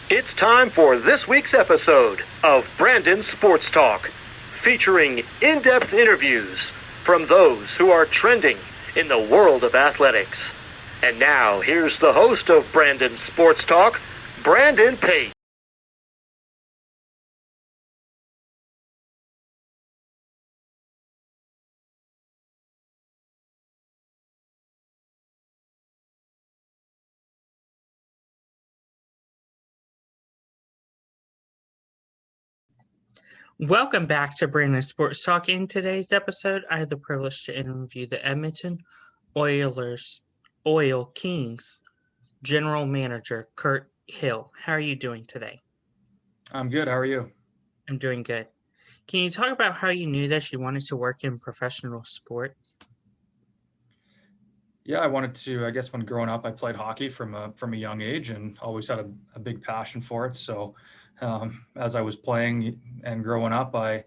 It's time for this week's episode of Brandon Sports Talk, featuring in-depth interviews from those who are trending in the world of athletics. And now, here's the host of Brandon Sports Talk, Brandon Pate. Welcome back to Brandon Sports Talk. In today's episode, I have the privilege to interview the Edmonton Oil Kings General Manger Kirt Hill. How are you doing today? I'm good. How are you? I'm doing good. Can you talk about how you knew that you wanted to work in professional sports? Yeah, I wanted to. I guess when growing up, I played hockey from a young age, and always had a big passion for it. So, as I was playing and growing up, I,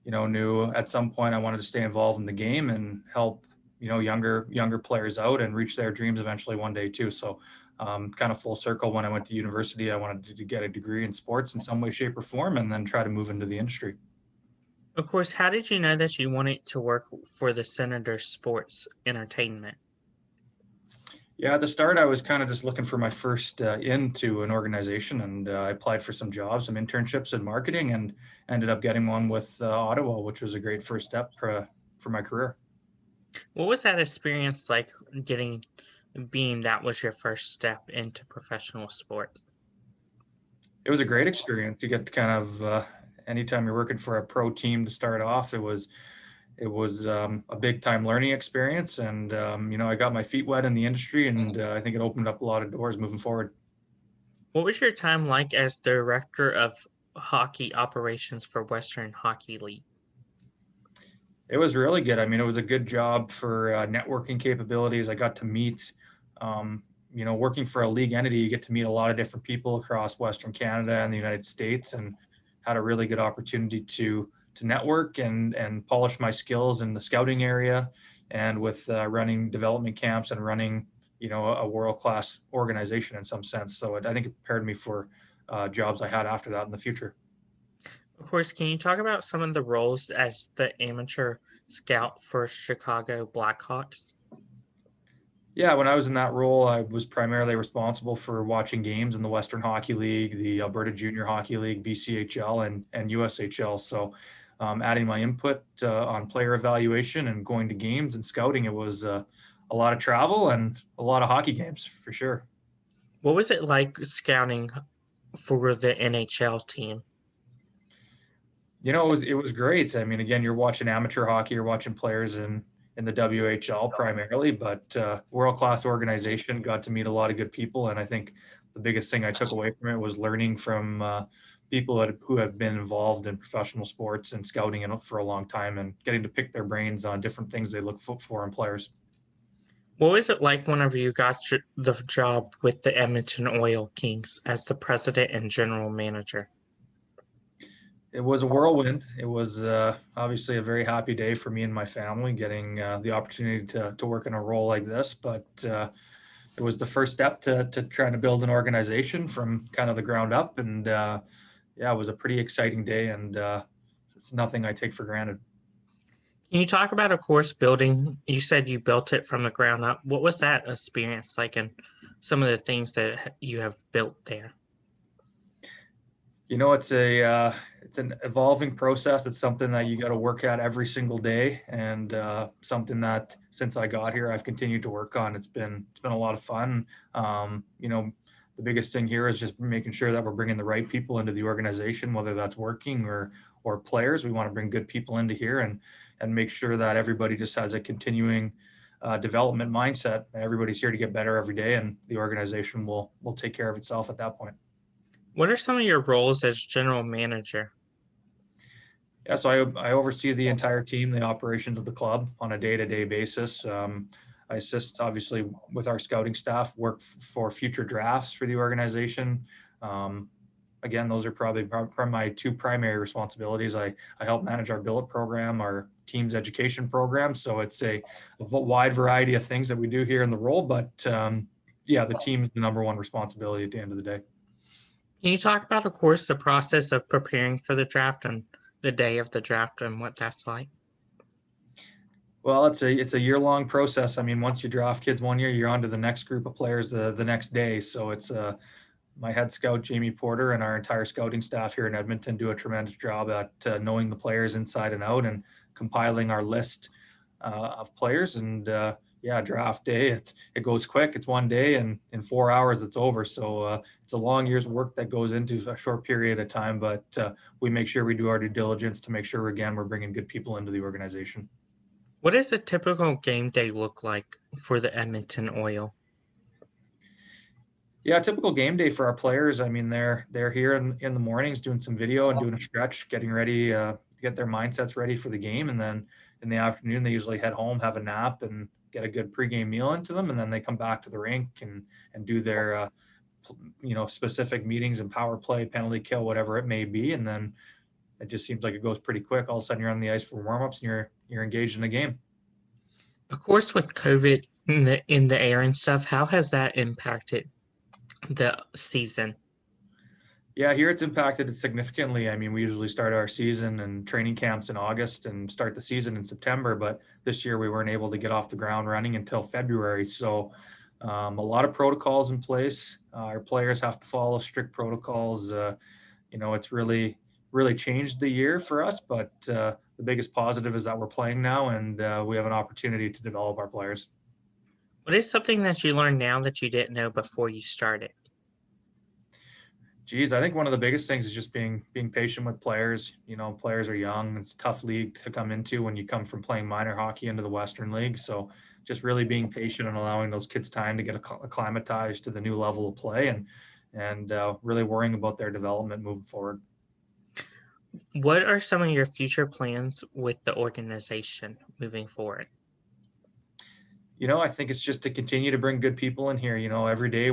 knew at some point I wanted to stay involved in the game and help, younger players out and reach their dreams eventually one day too. So, kind of full circle. When I went to university, I wanted to get a degree in sports in some way, shape, or form, and then try to move into the industry. Of course, how did you know that you wanted to work for the Senator Sports Entertainment? Yeah, at the start, I was kind of just looking for my first into an organization, and I applied for some jobs, some internships in marketing, and ended up getting one with Ottawa, which was a great first step for my career. What was that experience like being that was your first step into professional sports? It was a great experience. You get to kind of anytime you're working for a pro team to start off, it was a big time learning experience, and I got my feet wet in the industry, and I think it opened up a lot of doors moving forward. What was your time like as director of hockey operations for Western Hockey League? It was really good. I mean, it was a good job for networking capabilities. I got to meet, working for a league entity, you get to meet a lot of different people across Western Canada and the United States, and had a really good opportunity to network and polish my skills in the scouting area, and with running development camps and running, a world class organization in some sense. So I think it prepared me for jobs I had after that in the future. Of course, can you talk about some of the roles as the amateur scout for Chicago Blackhawks? Yeah, when I was in that role, I was primarily responsible for watching games in the Western Hockey League, the Alberta Junior Hockey League, BCHL, and USHL. So, adding my input on player evaluation and going to games and scouting, it was a lot of travel and a lot of hockey games for sure. What was it like scouting for the NHL team? It was great. I mean, again, you're watching amateur hockey, you're watching players in the WHL primarily, but world class organization. Got to meet a lot of good people, and I think the biggest thing I took away from it was learning from people who have been involved in professional sports and scouting for a long time, and getting to pick their brains on different things they look for in players. What was it like whenever you got the job with the Edmonton Oil Kings as the president and general manager? It was a whirlwind. It was obviously a very happy day for me and my family getting the opportunity to work in a role like this. But it was the first step to trying to build an organization from kind of the ground up. And yeah, it was a pretty exciting day, and it's nothing I take for granted. Can you talk about, of course, building? You said you built it from the ground up. What was that experience like, and some of the things that you have built there? It's an evolving process. It's something that you got to work at every single day, and something that since I got here, I've continued to work on. It's been a lot of fun. The biggest thing here is just making sure that we're bringing the right people into the organization, whether that's working or players. We want to bring good people into here, and make sure that everybody just has a continuing development mindset. Everybody's here to get better every day, and the organization will take care of itself at that point. What are some of your roles as general manager? Yeah, so I oversee the entire team, the operations of the club on a day-to-day basis. I assist obviously with our scouting staff, work for future drafts for the organization. Um, Again, those are probably from my two primary responsibilities. I help manage our billet program, our team's education program. So it's a wide variety of things that we do here in the role. But yeah, the team is the number one responsibility at the end of the day. Can you talk about, of course, the process of preparing for the draft and the day of the draft and what that's like? Well, it's a year-long process. I mean, once you draft kids one year, you're on to the next group of players the next day. So it's my head scout, Jamie Porter, and our entire scouting staff here in Edmonton do a tremendous job at knowing the players inside and out and compiling our list of players. And yeah, draft day, it goes quick. It's one day, and in 4 hours, it's over. So it's a long year's work that goes into a short period of time, but we make sure we do our due diligence to make sure, again, we're bringing good people into the organization. What does a typical game day look like for the Edmonton Oil? Yeah, typical game day for our players. I mean, they're here in the mornings doing some video and doing a stretch, getting ready to get their mindsets ready for the game. And then in the afternoon, they usually head home, have a nap, and get a good pregame meal into them. And then they come back to the rink and do their specific meetings and power play, penalty kill, whatever it may be. And then it just seems like it goes pretty quick. All of a sudden, you're on the ice for warmups and you're engaged in the game. Of course, with COVID in the air and stuff, how has that impacted the season? Yeah, here it's impacted it significantly. I mean, we usually start our season and training camps in August and start the season in September, but this year we weren't able to get off the ground running until February. So a lot of protocols in place. Our players have to follow strict protocols. It's really changed the year for us, but the biggest positive is that we're playing now and we have an opportunity to develop our players. What is something that you learned now that you didn't know before you started? Geez, I think one of the biggest things is just being patient with players. Players are young. It's a tough league to come into when you come from playing minor hockey into the Western League. So just really being patient and allowing those kids time to get acclimatized to the new level of play and really worrying about their development moving forward. What are some of your future plans with the organization moving forward? I think it's just to continue to bring good people in here. Every day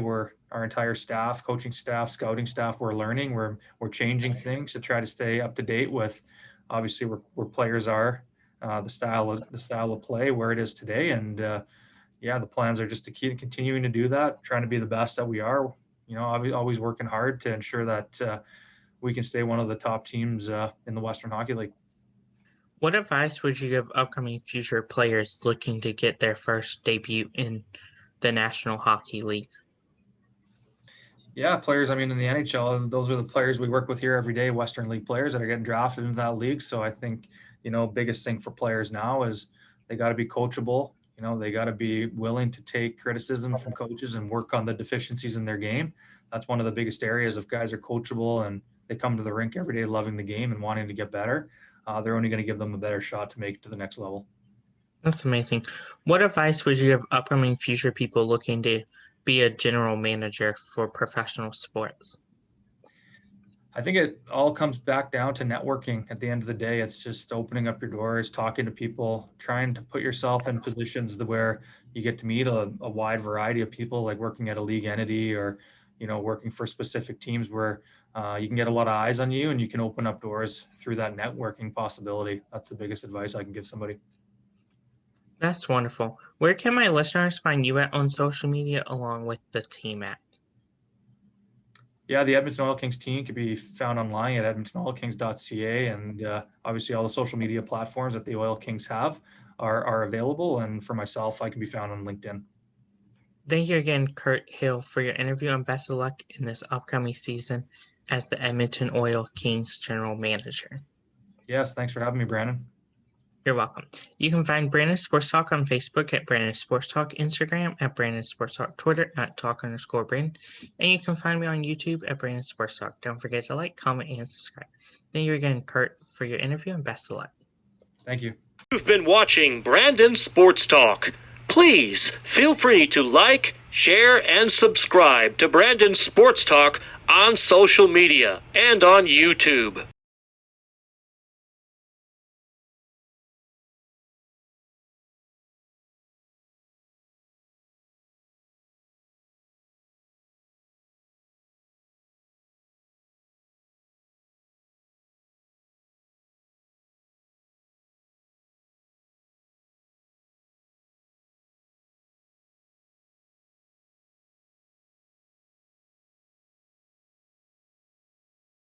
our entire staff, coaching staff, scouting staff, we're learning, we're changing things to try to stay up to date with obviously where players are, the style of play, where it is today. And the plans are just to keep continuing to do that, trying to be the best that we are, always working hard to ensure that we can stay one of the top teams in the Western Hockey League. What advice would you give upcoming future players looking to get their first debut in the National Hockey League? Yeah, players, in the NHL, those are the players we work with here every day, Western League players that are getting drafted into that league. So I think, biggest thing for players now is they got to be coachable. They got to be willing to take criticism from coaches and work on the deficiencies in their game. That's one of the biggest areas. If guys are coachable and they come to the rink every day loving the game and wanting to get better, they're only going to give them a better shot to make it to the next level. That's amazing. What advice would you give upcoming future people looking to be a general manager for professional sports? I think it all comes back down to networking. At the end of the day, it's just opening up your doors, talking to people, trying to put yourself in positions where you get to meet a wide variety of people, like working at a league entity or, working for specific teams where you can get a lot of eyes on you and you can open up doors through that networking possibility. That's the biggest advice I can give somebody. That's wonderful. Where can my listeners find you at on social media along with the team at? Yeah, the Edmonton Oil Kings team can be found online at edmontonoilkings.ca, and obviously all the social media platforms that the Oil Kings have are available. And for myself, I can be found on LinkedIn. Thank you again, Kirt Hill, for your interview, and best of luck in this upcoming season as the Edmonton Oil Kings General Manager. Yes, thanks for having me, Brandon. You're welcome. You can find Brandon Sports Talk on Facebook at Brandon Sports Talk, Instagram at Brandon Sports Talk, Twitter at @talk_Brandon, and you can find me on YouTube at Brandon Sports Talk. Don't forget to like, comment, and subscribe. Thank you again, Kirt, for your interview, and best of luck. Thank you. You've been watching Brandon Sports Talk. Please feel free to like, share, and subscribe to Brandon Sports Talk on social media and on YouTube.